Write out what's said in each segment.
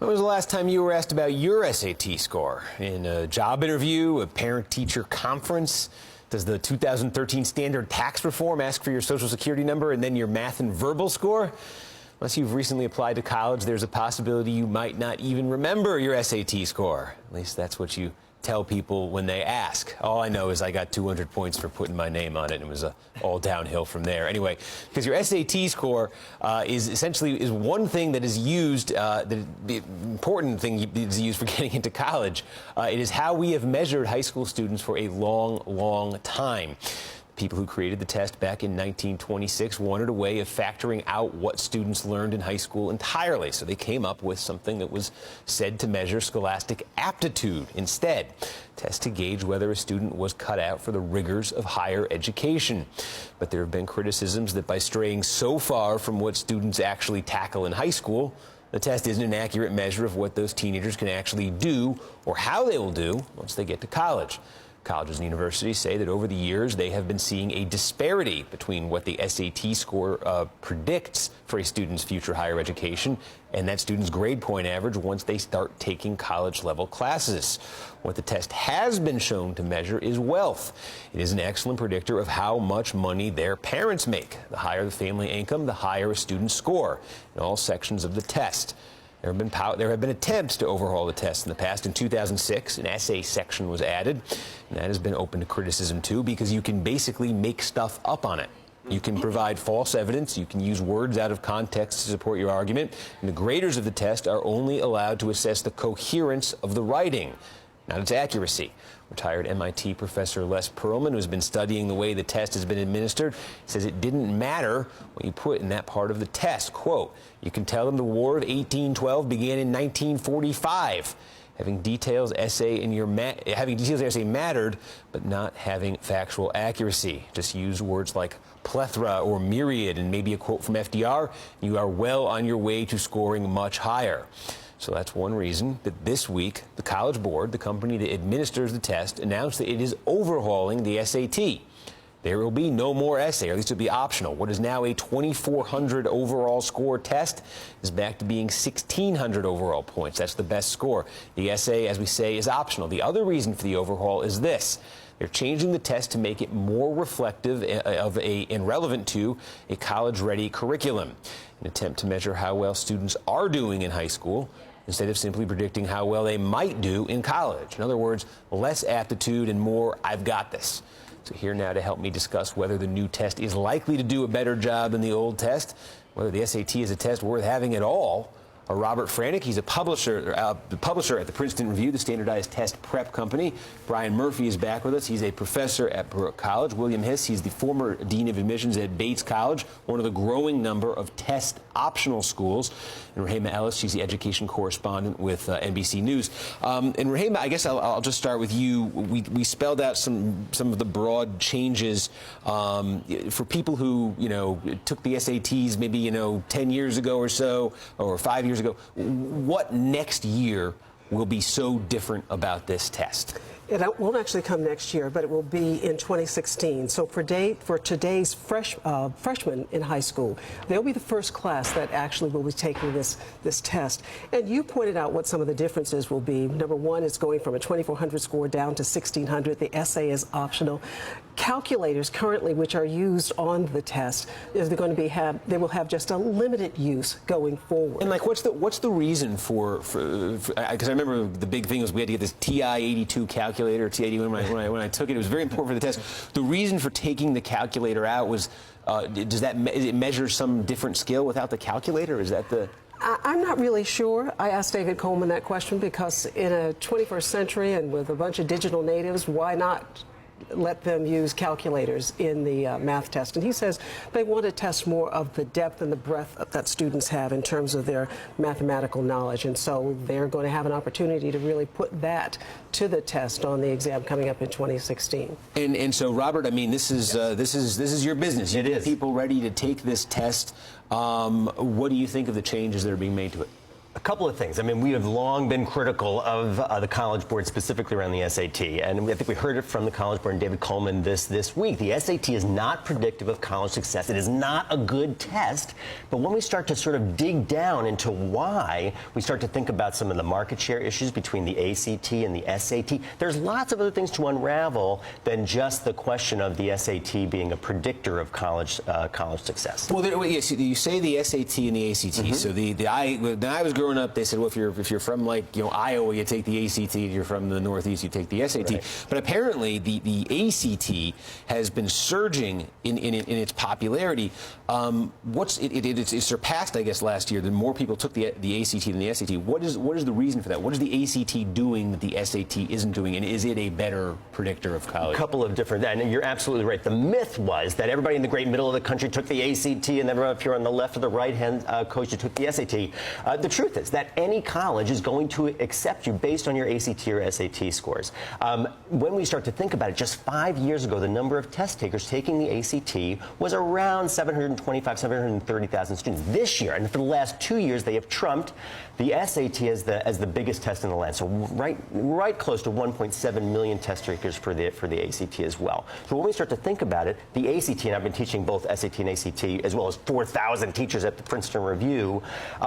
When was the last time you were asked about your SAT score? In a job interview, a parent-teacher conference? Does the 2013 standard tax reform ask for your social security number and then your math and verbal score? Unless you've recently applied to college, there's a possibility you might not even remember your SAT score. At least that's what you tell people when they ask. All I know is I got 200 points for putting my name on it, and it was all downhill from there. Anyway, because your SAT score is essentially one thing that is used, the important thing is used for getting into college. It is how we have measured high school students for a long, long time. People who created the test back in 1926 wanted a way of factoring out what students learned in high school entirely. So they came up with something that was said to measure scholastic aptitude instead. Test to gauge whether a student was cut out for the rigors of higher education. But there have been criticisms that by straying so far from what students actually tackle in high school, the test isn't an accurate measure of what those teenagers can actually do or how they will do once they get to college. Colleges and universities say that over the years they have been seeing a disparity between what the SAT score predicts for a student's future higher education and that student's grade point average once they start taking college-level classes. What the test has been shown to measure is wealth. It is an excellent predictor of how much money their parents make. The higher the family income, the higher a student's score in all sections of the test. There have been attempts to overhaul the test in the past. In 2006, an essay section was added, and that has been open to criticism too, because you can basically make stuff up on it. You can provide false evidence, you can use words out of context to support your argument, and the graders of the test are only allowed to assess the coherence of the writing, not its accuracy. Retired MIT professor Les Perelman, who's been studying the way the test has been administered, says it didn't matter what you put in that part of the test. Quote, you can tell them the War of 1812 began in 1945. Having details essay mattered, but not having factual accuracy. Just use words like plethora or myriad and maybe a quote from FDR. You are well on your way to scoring much higher. So that's one reason that this week, the College Board, the company that administers the test, announced that it is overhauling the SAT. There will be no more essay, or at least it'll be optional. What is now a 2,400 overall score test is back to being 1,600 overall points. That's the best score. The essay, as we say, is optional. The other reason for the overhaul is this. They're changing the test to make it more reflective of and relevant to a college-ready curriculum, an attempt to measure how well students are doing in high school instead of simply predicting how well they might do in college. In other words, less aptitude and more, I've got this. So here now to help me discuss whether the new test is likely to do a better job than the old test, whether the SAT is a test worth having at all, are Robert Franek. He's a publisher at the Princeton Review, the standardized test prep company. Brian Murphy is back with us. He's a professor at Baruch College. William Hiss, he's the former dean of admissions at Bates College, one of the growing number of test optional schools. And Rehema Ellis, she's the education correspondent with NBC News. And Rehema, I guess I'll just start with you. We spelled out some of the broad changes for people who took the SATs maybe 10 years ago or so, or 5 years ago. What next year will be so different about this test? It won't actually come next year, but it will be in 2016. So for today's freshmen in high school, they'll be the first class that actually will be taking this test. And you pointed out what some of the differences will be. Number one, it's going from a 2,400 score down to 1,600. The essay is optional. Calculators currently, which are used on the test, they will have just a limited use going forward. And like, what's the reason for because I remember the big thing was we had to get this TI-82 calculator, TI-81 when I took it. It was very important for the test. The reason for taking the calculator out was, does it measure some different skill without the calculator? Is that the... I'm not really sure. I asked David Coleman that question because in a 21st century and with a bunch of digital natives, why not let them use calculators in the math test? And he says they want to test more of the depth and the breadth that students have in terms of their mathematical knowledge. And so they're going to have an opportunity to really put that to the test on the exam coming up in 2016. And so, Robert, I mean, this is your business. You get people ready to take this test. What do you think of the changes that are being made to it? A couple of things. I mean, we have long been critical of the College Board, specifically around the SAT, and I think we heard it from the College Board and David Coleman this week. The SAT is not predictive of college success. It is not a good test. But when we start to sort of dig down into why, we start to think about some of the market share issues between the ACT and the SAT. There's lots of other things to unravel than just the question of the SAT being a predictor of college success. Well, yes, you say the SAT and the ACT. So when I was growing up, they said, well, if you're from Iowa, you take the ACT. If you're from the Northeast, you take the SAT. Right. But apparently, the ACT has been surging in its popularity. It surpassed, I guess, last year. That more people took the ACT than the SAT. What is the reason for that? What is the ACT doing that the SAT isn't doing? And is it a better predictor of college? A couple of different, and you're absolutely right. The myth was that everybody in the great middle of the country took the ACT, and everyone up here on the left or the right-hand coast, you took the SAT. The truth is that any college is going to accept you based on your ACT or SAT scores. When we start to think about it, just 5 years ago, the number of test takers taking the ACT was around 730,000 students. This year, and for the last 2 years, they have trumped the SAT as the biggest test in the land. So right close to 1.7 million test takers for the ACT as well. So when we start to think about it, the ACT, and I've been teaching both SAT and ACT, as well as 4,000 teachers at the Princeton Review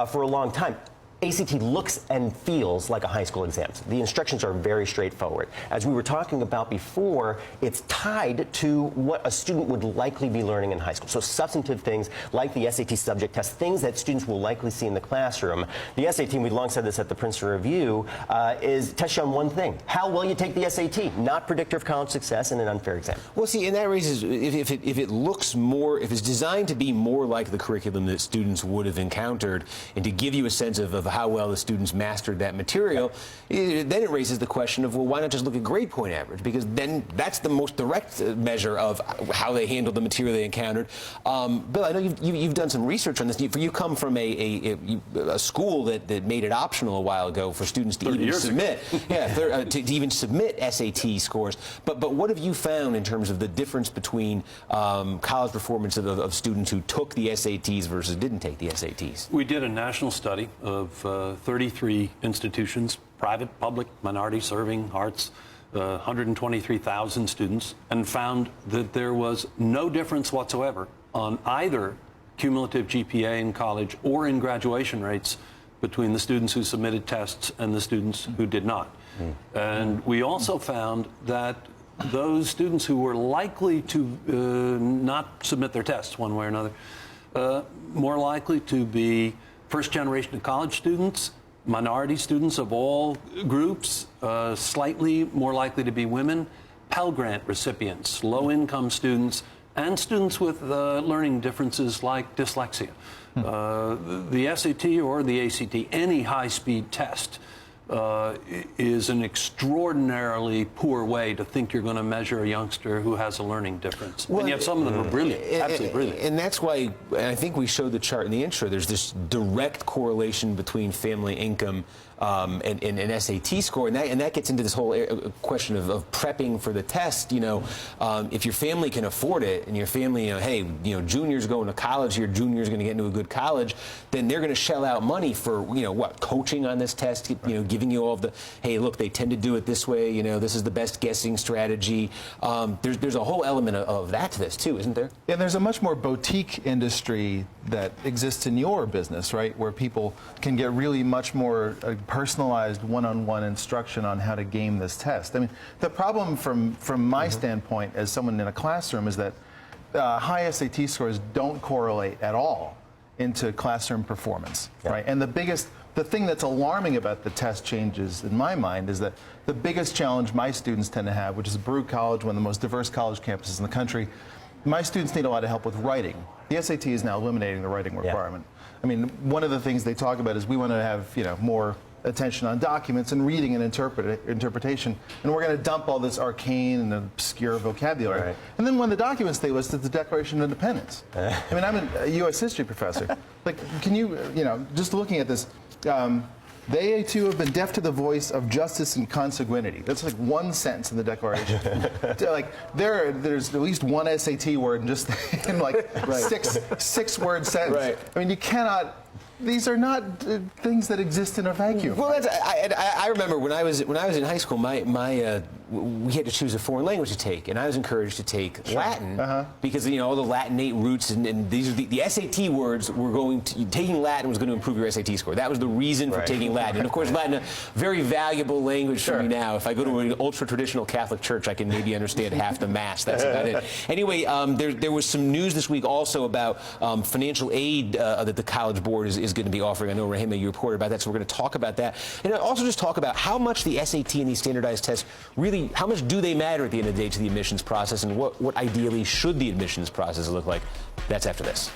for a long time. ACT looks and feels like a high school exam. The instructions are very straightforward. As we were talking about before, it's tied to what a student would likely be learning in high school. So substantive things like the SAT subject test, things that students will likely see in the classroom. The SAT, and we've long said this at the Princeton Review, is tests you on one thing: how well you take the SAT, not predictor of college success in an unfair exam. Well, see, and that raises, if it looks more, if it's designed to be more like the curriculum that students would have encountered, and to give you a sense of how well the students mastered that material, then it raises the question of, well, why not just look at grade point average? Because then that's the most direct measure of how they handled the material they encountered. Bill, I know you've done some research on this. You come from a school that made it optional a while ago for students to even submit, to even submit SAT scores. But what have you found in terms of the difference between college performance of students who took the SATs versus didn't take the SATs? We did a national study of 33 institutions, private, public, minority, serving, arts, 123,000 students, and found that there was no difference whatsoever on either cumulative GPA in college or in graduation rates between the students who submitted tests and the students who did not. And we also found that those students who were likely to not submit their tests one way or another, more likely to be first generation of college students, minority students of all groups, slightly more likely to be women, Pell Grant recipients, low-income students, and students with learning differences like dyslexia. The SAT or the ACT, any high-speed test, is an extraordinarily poor way to think you're going to measure a youngster who has a learning difference. Well, and yet some of them are brilliant, absolutely brilliant. And that's why, and I think we showed the chart in the intro, there's this direct correlation between family income and an SAT score, and that gets into this whole question of prepping for the test. If your family can afford it, and your family, hey, junior's going to college here, junior's going to get into a good college, then they're going to shell out money for coaching on this test, giving you all of the, hey, look, they tend to do it this way, this is the best guessing strategy. There's a whole element of that to this too, isn't there? Yeah, there's a much more boutique industry that exists in your business, right, where people can get really much more personalized one-on-one instruction on how to game this test. I mean, the problem from my standpoint as someone in a classroom is that high SAT scores don't correlate at all into classroom performance, right? And the thing that's alarming about the test changes in my mind is that the biggest challenge my students tend to have, which is Baruch College, one of the most diverse college campuses in the country, my students need a lot of help with writing. The SAT is now eliminating the writing requirement. I mean, one of the things they talk about is we want to have, more attention on documents and reading and interpretation, and we're going to dump all this arcane and obscure vocabulary. Right. And then when the documents they list is the Declaration of Independence. I mean, I'm a U.S. history professor. Like, can you, just looking at this, they too have been deaf to the voice of justice and consanguinity. That's like one sentence in the Declaration. Like there's at least one SAT word in just in like six word sentence. Right. I mean, you cannot these are not things that exist in a vacuum. Well, I remember when I was in high school, we had to choose a foreign language to take, and I was encouraged to take Latin because all the Latinate roots and these are the SAT words were taking Latin was going to improve your SAT score. That was the reason for taking Latin, and of course Latin, a very valuable language for me now. If I go to an ultra traditional Catholic church, I can maybe understand half the mass. That's about it. Anyway, there was some news this week also about financial aid that the College Board is going to be offering. I know, Rehema, you reported about that, so we're going to talk about that. And also just talk about how much the SAT and these standardized tests really, how much do they matter at the end of the day to the admissions process, and what ideally should the admissions process look like? That's after this.